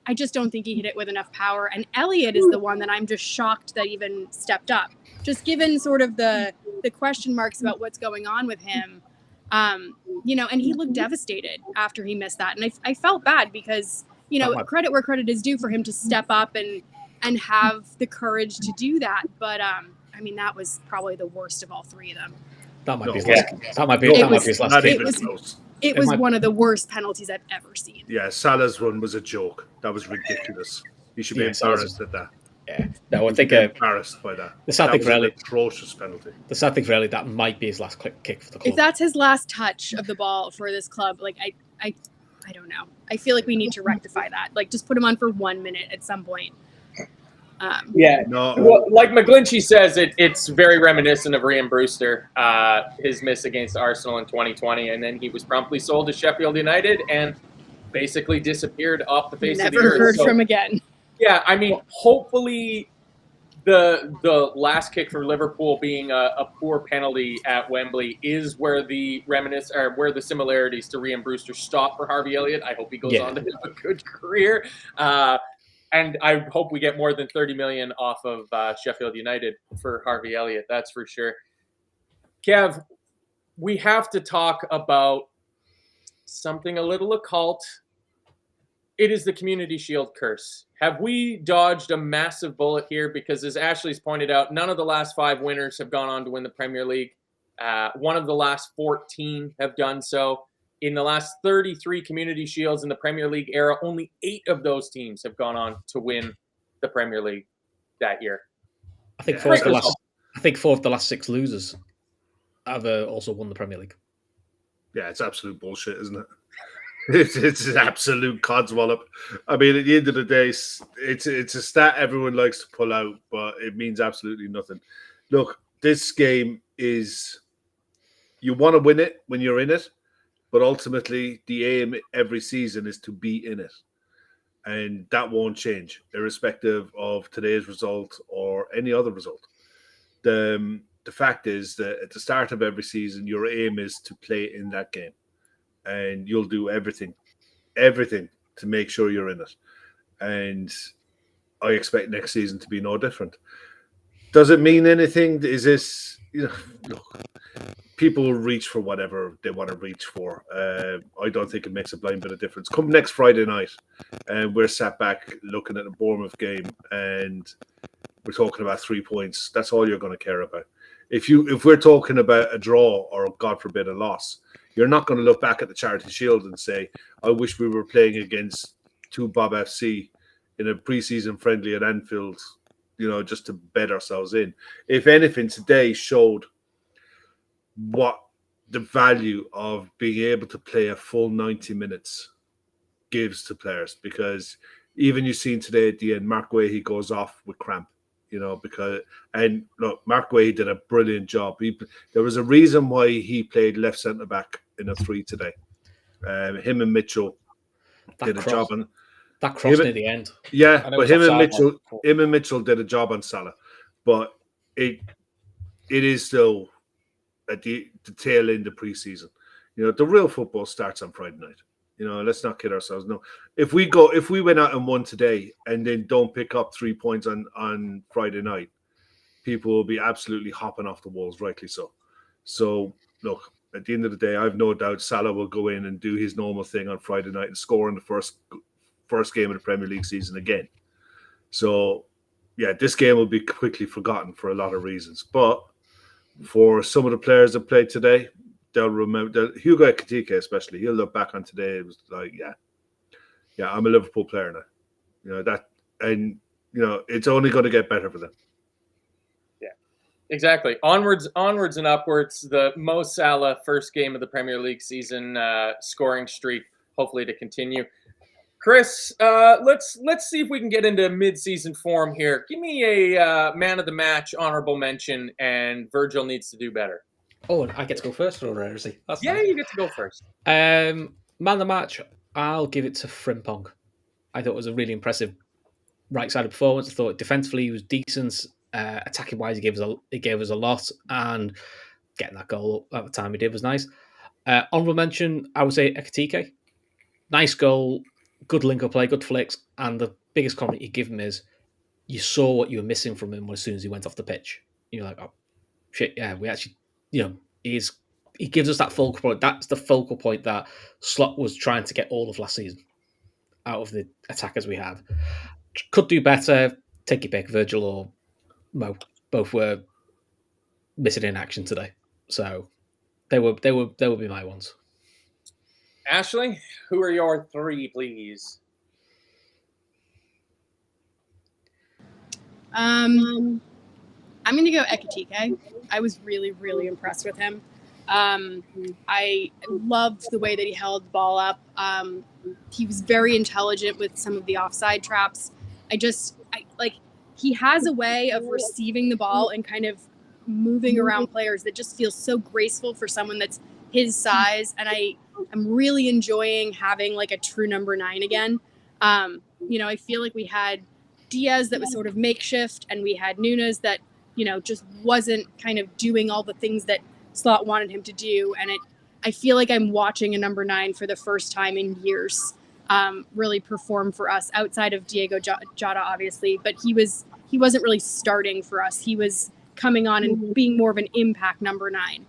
I just don't think he hit it with enough power. And Elliott is the one that I'm just shocked that even stepped up. Just given sort of the question marks about what's going on with him, and he looked devastated after he missed that. And I felt bad because, credit where credit is due for him to step up and have the courage to do that. But, that was probably the worst of all 3 of them. That might be his last. That might be his last. It was one of the worst penalties I've ever seen. Yeah, Salah's run was a joke. That was ridiculous. He should be embarrassed at that. Yeah, no, I think embarrassed by that. The sad thing for Elliott, atrocious penalty. The sad thing for Elliott, that might be his last kick for the club. If that's his last touch of the ball for this club, like I don't know. I feel like we need to rectify that. Like, just put him on for 1 minute at some point. No. Well, like McGlinchey says, it's very reminiscent of Ryan Brewster, his miss against Arsenal in 2020, and then he was promptly sold to Sheffield United and basically disappeared off the face of the earth. Never heard from again. Yeah, I mean, hopefully the last kick for Liverpool being a poor penalty at Wembley is where the similarities to Ryan Brewster stop for Harvey Elliott. I hope he goes on to have a good career. And I hope we get more than 30 million off of Sheffield United for Harvey Elliott. That's for sure. Kev, we have to talk about something a little occult. It is the Community Shield curse. Have we dodged a massive bullet here? Because as Ashley's pointed out, none of the last 5 winners have gone on to win the Premier League. One of the last 14 have done so. In the last 33 Community Shields in the Premier League era, only 8 of those teams have gone on to win the Premier League that year. I think 4 of the last 6 losers have also won the Premier League. Yeah, it's absolute bullshit, isn't it? It's an absolute codswallop. I mean, at the end of the day, it's a stat everyone likes to pull out, but it means absolutely nothing. Look, this game is, you want to win it when you're in it, but ultimately the aim every season is to be in it. And that won't change, irrespective of today's result or any other result. The fact is that at the start of every season, your aim is to play in that game. And you'll do everything to make sure you're in it. And I expect next season to be no different. Does it mean anything? Is this, look, people will reach for whatever they want to reach for. I don't think it makes a blind bit of difference. Come next Friday night, and we're sat back looking at the Bournemouth game, and we're talking about 3 points. That's all you're going to care about. If we're talking about a draw or, God forbid, a loss, you're not going to look back at the Charity Shield and say, I wish we were playing against 2 Bob FC in a pre-season friendly at Anfield, just to bed ourselves in. If anything, today showed what the value of being able to play a full 90 minutes gives to players, because even you've seen today at the end, Mark Guehi goes off with cramp, and look, Mark Guehi did a brilliant job. There was a reason why he played left centre back in a 3 today. Him and Mitchell did a job on that cross near the end. Yeah, but him and Mitchell did a job on Salah, but it is still at the tail end of pre-season. The real football starts on Friday night. Let's not kid ourselves. No, if we went out and won today and then don't pick up 3 points on Friday night, people will be absolutely hopping off the walls, rightly so. So look, at the end of the day, I've no doubt Salah will go in and do his normal thing on Friday night and score in the first game of the Premier League season again. So yeah, this game will be quickly forgotten for a lot of reasons, but for some of the players that played today, they'll remember. Hugo Ekitike especially, he'll look back on today. It was like, yeah, I'm a Liverpool player now. It's only going to get better for them. Yeah, exactly. Onwards and upwards. The Mo Salah first game of the Premier League season scoring streak, hopefully to continue. Chris, let's see if we can get into mid-season form here. Give me a man of the match, honorable mention, and Virgil needs to do better. Oh, and I get to go first for heresy. Nice. You get to go first. Man of the match, I'll give it to Frimpong. I thought it was a really impressive right-sided performance. I thought defensively he was decent. Attacking-wise, he gave us a lot, and getting that goal at the time he did was nice. Honorable mention, I would say Ekitike. Nice goal. Good link-up play, good flicks, and the biggest comment you give him is you saw what you were missing from him as soon as he went off the pitch. You're like, oh, shit, yeah, we actually, he gives us that focal point. That's the focal point that Slot was trying to get all of last season out of the attackers we have. Could do better. Take your pick, Virgil or Mo. Both were missing in action today, so they will be my ones. Ashley, who are your 3, please? I'm going to go Ekitike. I was really, really impressed with him. I loved the way that he held the ball up. He was very intelligent with some of the offside traps. He has a way of receiving the ball and kind of moving around players that just feels so graceful for someone that's his size. And I'm really enjoying having like a true number 9 again. I feel like we had Diaz that was sort of makeshift, and we had Nunes that, just wasn't kind of doing all the things that Slot wanted him to do. And I feel like I'm watching a number 9 for the first time in years really perform for us outside of Diego Jota, obviously, but he wasn't really starting for us. He was coming on and being more of an impact number 9.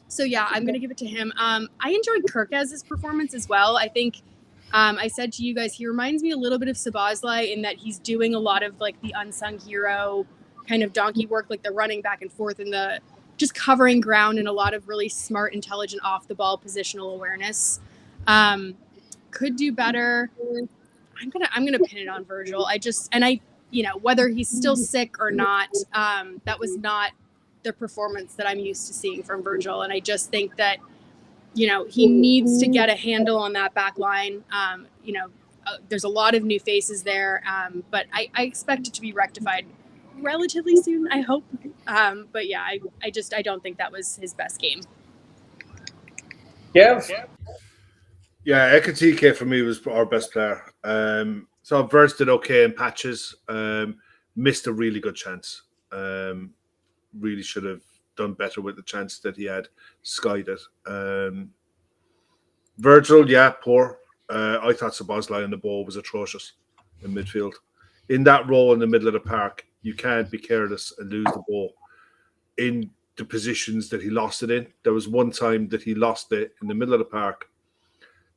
So yeah, I'm going to give it to him. I enjoyed Kirkez's performance as well. I think I said to you guys, he reminds me a little bit of Szoboszlai in that he's doing a lot of like the unsung hero kind of donkey work, like the running back and forth and the just covering ground and a lot of really smart, intelligent off the ball positional awareness. Could do better. I'm gonna pin it on Virgil. Whether he's still sick or not, that was not the performance that I'm used to seeing from Virgil. And I just think that, he needs to get a handle on that back line. There's a lot of new faces there, but I expect it to be rectified relatively soon, I hope. But yeah, I don't think that was his best game. Kev? Yeah, Ekitike for me was our best player. So Verts did okay in patches. Missed a really good chance. Really should have done better with the chance that he had. Skied it. Virgil, yeah, poor. I thought Szoboszlai on the ball was atrocious in midfield. In that role in the middle of the park, you can't be careless and lose the ball. In the positions that he lost it in. There was one time that he lost it in the middle of the park,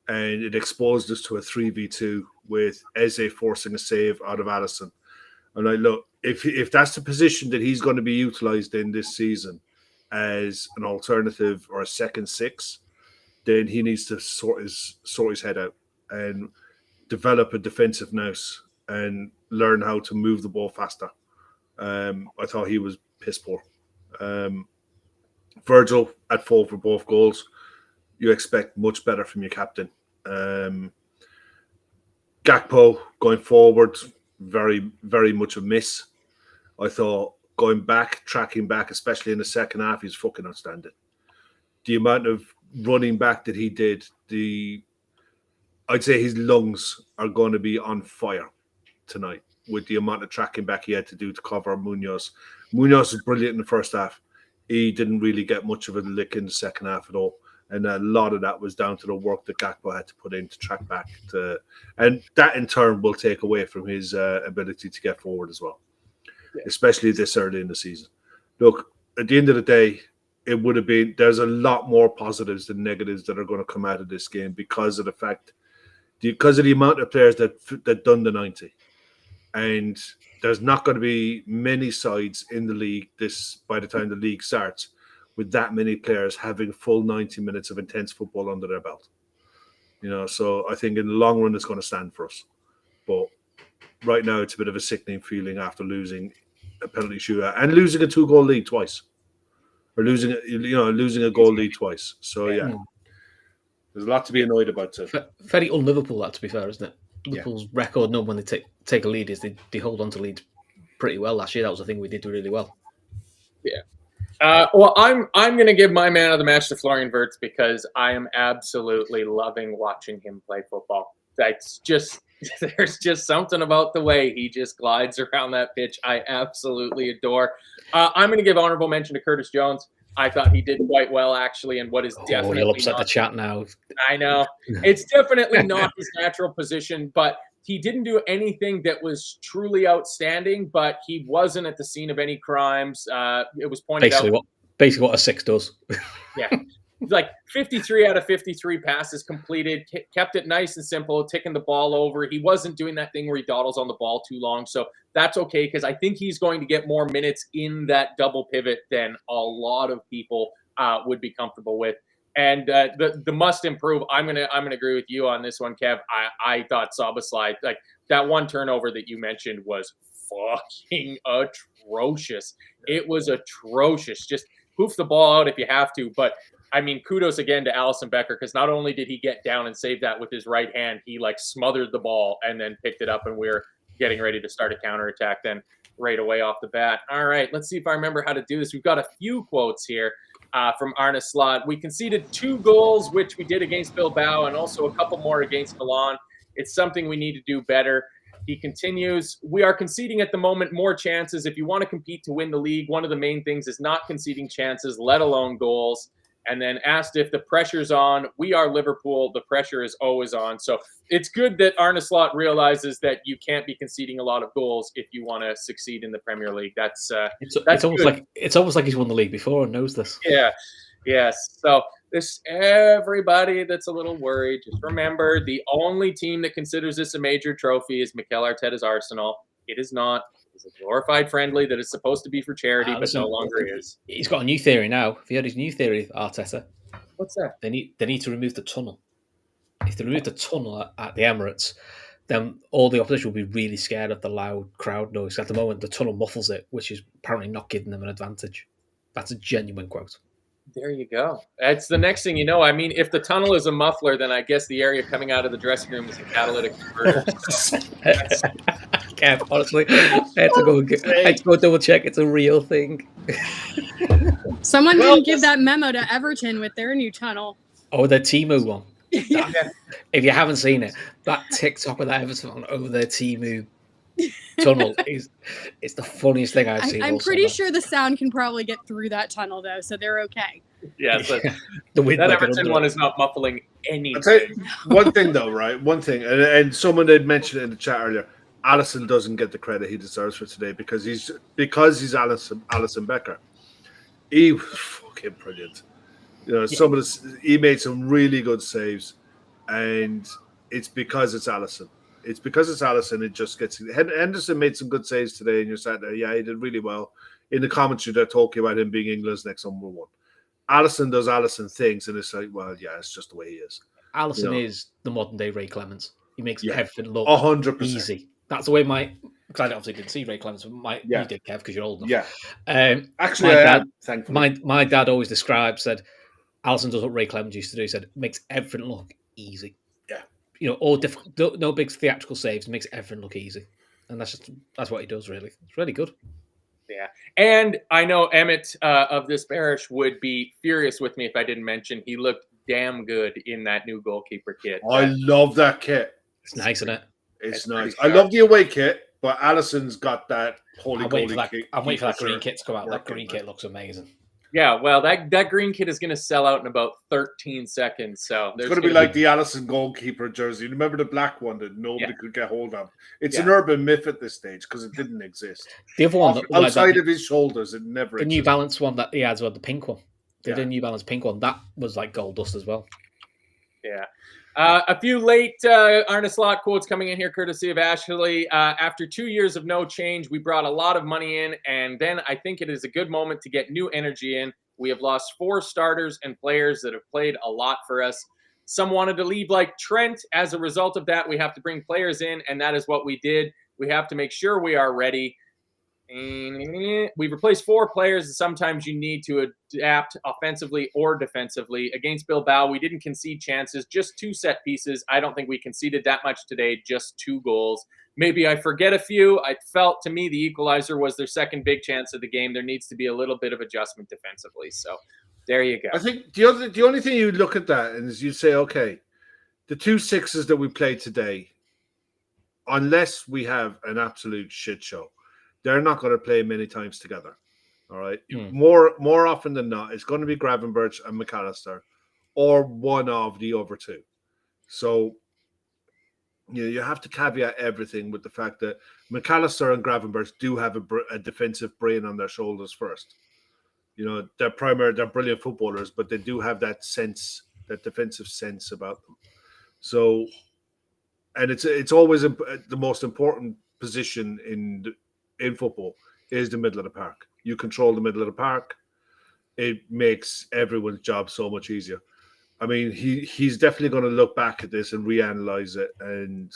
and it exposed us to a 3v2 with Eze forcing a save out of Allison. And look, if that's the position that he's going to be utilised in this season as an alternative or a second six, then he needs to sort his head out and develop a defensive nous and learn how to move the ball faster. I thought he was piss poor. Virgil at fault for both goals. You expect much better from your captain. Gakpo going forward, very, very much a miss. I thought tracking back, especially in the second half, he's fucking outstanding. The amount of running back that he did, I'd say his lungs are going to be on fire tonight with the amount of tracking back he had to do to cover Munoz. Munoz was brilliant in the first half. He didn't really get much of a lick in the second half at all. And a lot of that was down to the work that Gakpo had to put in to track back. And that in turn will take away from his ability to get forward as well, especially this early in the season. Look, at the end of the day, it would have been, there's a lot more positives than negatives that are going to come out of this game because of the amount of players that done the 90. And there's not going to be many sides in the league by the time the league starts with that many players having full 90 minutes of intense football under their belt. So I think in the long run it's going to stand for us. But right now it's a bit of a sickening feeling after losing a penalty shootout and losing a 2-goal lead twice. Or losing a goal lead twice. So yeah. There's a lot to be annoyed about too. Very un-Liverpool, that, to be fair, isn't it? Liverpool's record number when they take a lead is they hold on to leads pretty well last year. That was the thing we did really well. Yeah. Well, I'm going to give my man of the match to Florian Wirtz because I am absolutely loving watching him play football. That's just there's just something about the way he just glides around that pitch I absolutely adore. I'm going to give honorable mention to Curtis Jones. I thought he did quite well, actually, and what is definitely you'll upset the chat now. I know. It's definitely not his natural position, but he didn't do anything that was truly outstanding, but he wasn't at the scene of any crimes. It was pointed out. Basically what a 6 does. Yeah. Like 53 out of 53 passes completed, kept it nice and simple, taking the ball over. He wasn't doing that thing where he dawdles on the ball too long. So that's okay because I think he's going to get more minutes in that double pivot than a lot of people would be comfortable with. And the must improve, I'm gonna agree with you on this one, Kev. I thought Szoboszlai, like that one turnover that you mentioned was fucking atrocious. It was atrocious. Just poof the ball out if you have to, but I mean, kudos again to Alisson Becker because not only did he get down and save that with his right hand, he like smothered the ball and then picked it up, and we're getting ready to start a counterattack then right away off the bat. All right, let's see if I remember how to do this. We've got a few quotes here from Arne Slot. We conceded 2 goals, which we did against Bilbao, and also a couple more against Milan. It's something we need to do better. He continues, we are conceding at the moment more chances. If you want to compete to win the league, one of the main things is not conceding chances, let alone goals. And then asked if the pressure's on. We are Liverpool. The pressure is always on. So it's good that Arne Slot realizes that you can't be conceding a lot of goals if you want to succeed in the Premier League. That's it's almost like he's won the league before and knows this. Yeah. Yes. So everybody that's a little worried, just remember the only team that considers this a major trophy is Mikel Arteta's Arsenal. It is not. It's a glorified friendly that is supposed to be for charity, but no longer is. He's got a new theory now. Have you heard his new theory, Arteta? What's that? They need to remove the tunnel. If they remove the tunnel at the Emirates, then all the opposition will be really scared of the loud crowd noise. At the moment, the tunnel muffles it, which is apparently not giving them an advantage. That's a genuine quote. There you go. That's the next thing you know. I mean, if the tunnel is a muffler, then I guess the area coming out of the dressing room is a catalytic converter. Kev, honestly, I had to go double check. It's a real thing. Someone didn't give that memo to Everton with their new tunnel. Oh, the Temu one. Yeah. If you haven't seen it, that TikTok with that Everton one over their Temu tunnel it's the funniest thing I've seen. I'm pretty sure the sound can probably get through that tunnel though, so they're okay. Yeah, so that Everton one is not muffling anything. I'll tell you one thing though, right? One thing, and someone had mentioned it in the chat earlier. Alisson doesn't get the credit he deserves for today because he's Alisson Becker. He was fucking brilliant. You know, he made some really good saves, and it's because it's Alisson. It's because it's Alisson. It just gets. Henderson made some good saves today, and you're sat there. Yeah, he did really well. In the commentary, they're talking about him being England's next number one. Alisson does Alisson things, and it's like, well, yeah, it's just the way he is. Alisson is the modern day Ray Clemens. He makes everything look 100%. easy. That's the way because I obviously didn't see Ray Clemens, but you did, Kev, because you're old enough. Yeah. Actually, thankfully. My dad always said, Alisson does what Ray Clemens used to do. He said, makes everything look easy. Yeah. You know, all difficult, no big theatrical saves, makes everything look easy. And that's what he does, really. It's really good. Yeah. And I know Emmett of this parish would be furious with me if I didn't mention he looked damn good in that new goalkeeper kit. I love that kit. It's nice, isn't it? It's nice. I love the away kit, but Alisson's got that holy kit. I'm waiting for that green kit to come out. That green kit looks amazing. Yeah, well, that green kit is going to sell out in about 13 seconds. So it's going to be like the Alisson goalkeeper jersey. Remember the black one that nobody could get hold of? It's an urban myth at this stage because it didn't exist. The other one outside of his shoulders, it never. The New Balance one that he has, the pink one. The New Balance pink one that was like gold dust as well. Yeah. A few late Arne Slot quotes coming in here, courtesy of Ashley. After 2 years of no change, we brought a lot of money in, and then I think it is a good moment to get new energy in. We have lost 4 starters and players that have played a lot for us. Some wanted to leave like Trent. As a result of that, we have to bring players in, and that is what we did. We have to make sure we are ready. We've replaced 4 players, and sometimes you need to adapt offensively or defensively. Against Bilbao, we didn't concede chances, just 2 set pieces. I don't think we conceded that much today, just 2 goals. Maybe I forget a few. I felt, to me, the equalizer was their second big chance of the game. There needs to be a little bit of adjustment defensively. So there you go. I think the only thing you look at that is you say, okay, the 2 6s that we played today, unless we have an absolute shit show, they're not going to play many times together. All right. More often than not, it's going to be Gravenberch and McAllister or one of the other 2. So, you have to caveat everything with the fact that McAllister and Gravenberch do have a defensive brain on their shoulders first. You know, they're brilliant footballers, but they do have that sense, that defensive sense about them. So, and it's always the most important position in football is the middle of the park. You control the middle of the park. It makes everyone's job so much easier. I mean, he's definitely going to look back at this and reanalyze it. And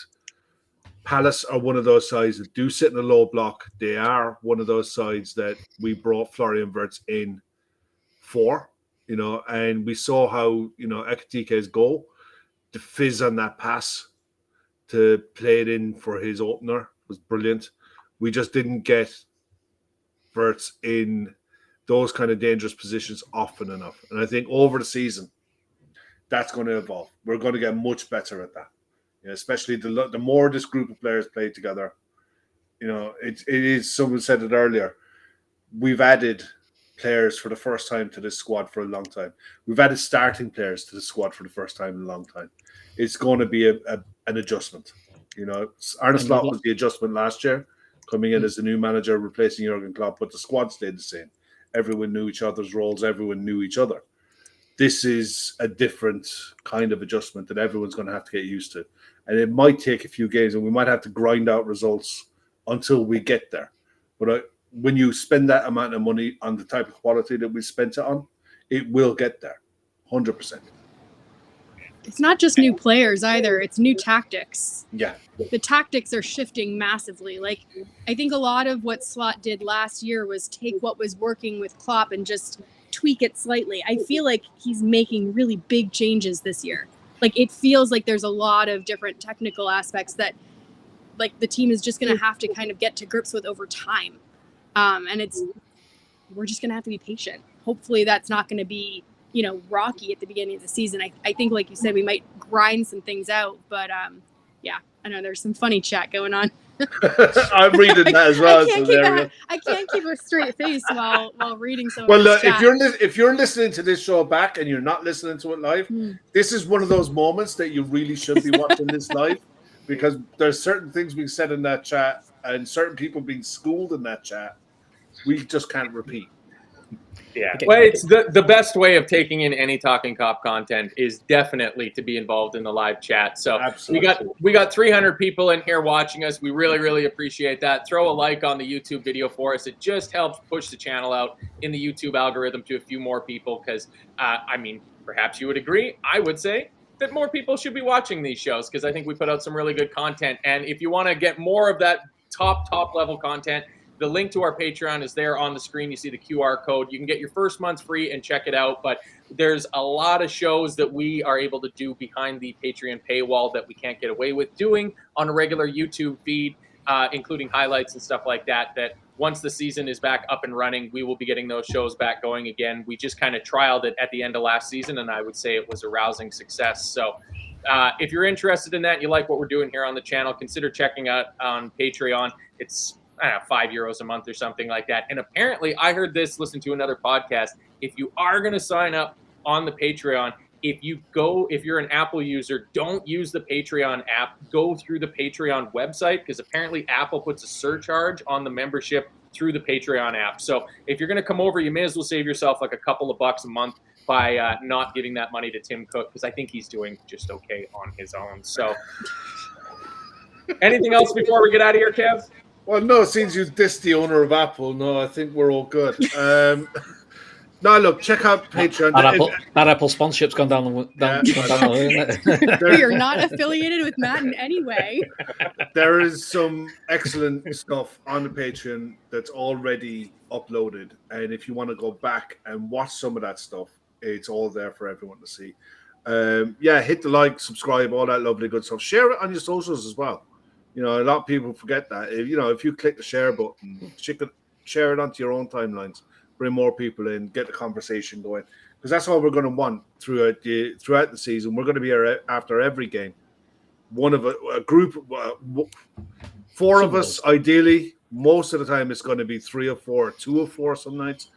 Palace are one of those sides that do sit in a low block. They are one of those sides that we brought Florian Wirtz in for, and we saw how, Ekitike's goal, the fizz on that pass to play it in for his opener was brilliant. We just didn't get Wirtz in those kind of dangerous positions often enough. And I think over the season, that's going to evolve. We're going to get much better at that. Especially the more this group of players play together. It is, someone said it earlier, we've added players for the first time to this squad for a long time. We've added starting players to the squad for the first time in a long time. It's going to be an adjustment. Arne Slot was the adjustment last year, coming in as the new manager, replacing Jurgen Klopp, but the squad stayed the same. Everyone knew each other's roles. Everyone knew each other. This is a different kind of adjustment that everyone's going to have to get used to. And it might take a few games, and we might have to grind out results until we get there. But when you spend that amount of money on the type of quality that we spent it on, it will get there, 100%. It's not just new players either. It's new tactics. Yeah. The tactics are shifting massively. Like, I think a lot of what Slot did last year was take what was working with Klopp and just tweak it slightly. I feel like he's making really big changes this year. Like, it feels like there's a lot of different technical aspects that, like, the team is just going to have to kind of get to grips with over time. And we're just going to have to be patient. Hopefully that's not going to be, rocky at the beginning of the season. I think, like you said, we might grind some things out, but yeah, I know there's some funny chat going on. I'm reading that as well. I can't keep a straight face while reading some. Well, look, if you're listening to this show back and you're not listening to it live, this is one of those moments that you really should be watching this live, because there's certain things being said in that chat and certain people being schooled in that chat we just can't repeat. Yeah, Okay. well, it's the best way of taking in any Talkin Kop content is definitely to be involved in the live chat. So Absolutely. we got 300 people in here watching us. We really, really appreciate that. Throw a like on the YouTube video for us. It just helps push the channel out in the YouTube algorithm to a few more people because, I mean, perhaps you would agree. I would say that more people should be watching these shows because I think we put out some really good content. And if you want to get more of that top level content, the link to our Patreon is there on the screen. You see the QR code. You can get your first month free and check it out. But there's a lot of shows that we are able to do behind the Patreon paywall that we can't get away with doing on a regular YouTube feed, including highlights and stuff like that, that once the season is back up and running, we will be getting those shows back going again. We just kind of trialed it at the end of last season, and I would say it was a rousing success. So if you're interested in that and you like what we're doing here on the channel, consider checking out on Patreon. It's €5 a month or something like that. And apparently, I heard this, listen to another podcast. If you are going to sign up on the Patreon, if you're an Apple user, don't use the Patreon app. Go through the Patreon website because apparently Apple puts a surcharge on the membership through the Patreon app. So if you're going to come over, you may as well save yourself like a couple of bucks a month by not giving that money to Tim Cook because I think he's doing just okay on his own. So anything else before we get out of here, Kev? Well, no, since you dissed the owner of Apple, no, I think we're all good. No, look, check out Patreon. That Apple sponsorship's gone down the isn't it? We are not affiliated with Matt in any way. There is some excellent stuff on the Patreon that's already uploaded. And if you want to go back and watch some of that stuff, it's all there for everyone to see. Hit the like, subscribe, all that lovely good stuff. Share it on your socials as well. You know, a lot of people forget that. If you click the share button, share it onto your own timelines, bring more people in, get the conversation going. Because that's all we're going to want throughout the season. We're going to be here after every game. One of a group, four of us, ideally. Most of the time, it's going to be 3 or 4, 2 or 4 some nights.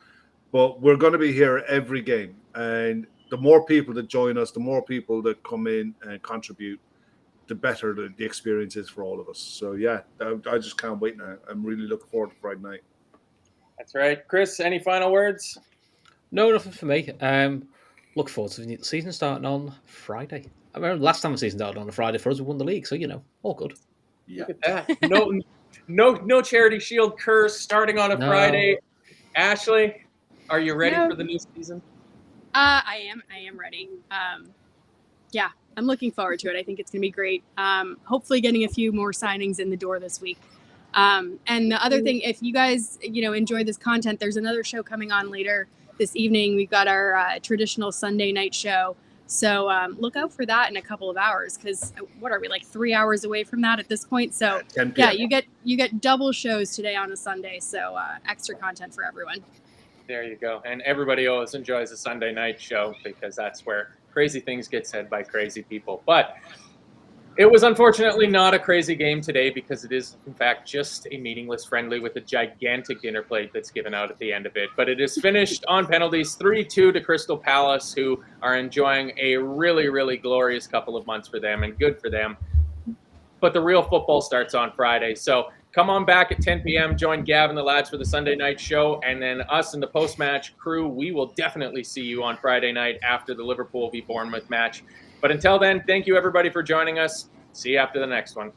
But we're going to be here every game. And the more people that join us, the more people that come in and contribute, the better the experience is for all of us. So, yeah, I just can't wait now. I'm really looking forward to Friday night. That's right. Chris, any final words? No, nothing for me. Look forward to the season starting on Friday. I remember last time the season started on a Friday for us, we won the league. So, all good. Yeah. Look at that. No Charity Shield curse starting on a Friday. Ashley, are you ready for the new season? I am ready. I'm looking forward to it. I think it's going to be great. Hopefully getting a few more signings in the door this week. And the other thing, if you guys, enjoy this content, there's another show coming on later this evening. We've got our traditional Sunday night show. So look out for that in a couple of hours because what are we, like 3 hours away from that at this point? So 10 p.m. you get double shows today on a Sunday. So extra content for everyone. There you go. And everybody always enjoys a Sunday night show because that's where crazy things get said by crazy people. But it was unfortunately not a crazy game today because it is, in fact, just a meaningless friendly with a gigantic dinner plate that's given out at the end of it. But it is finished on penalties 3-2 to Crystal Palace, who are enjoying a really, really glorious couple of months for them and good for them. But the real football starts on Friday. So come on back at 10 p.m. Join Gav and the lads for the Sunday night show. And then us and the post-match crew, we will definitely see you on Friday night after the Liverpool v Bournemouth match. But until then, thank you, everybody, for joining us. See you after the next one.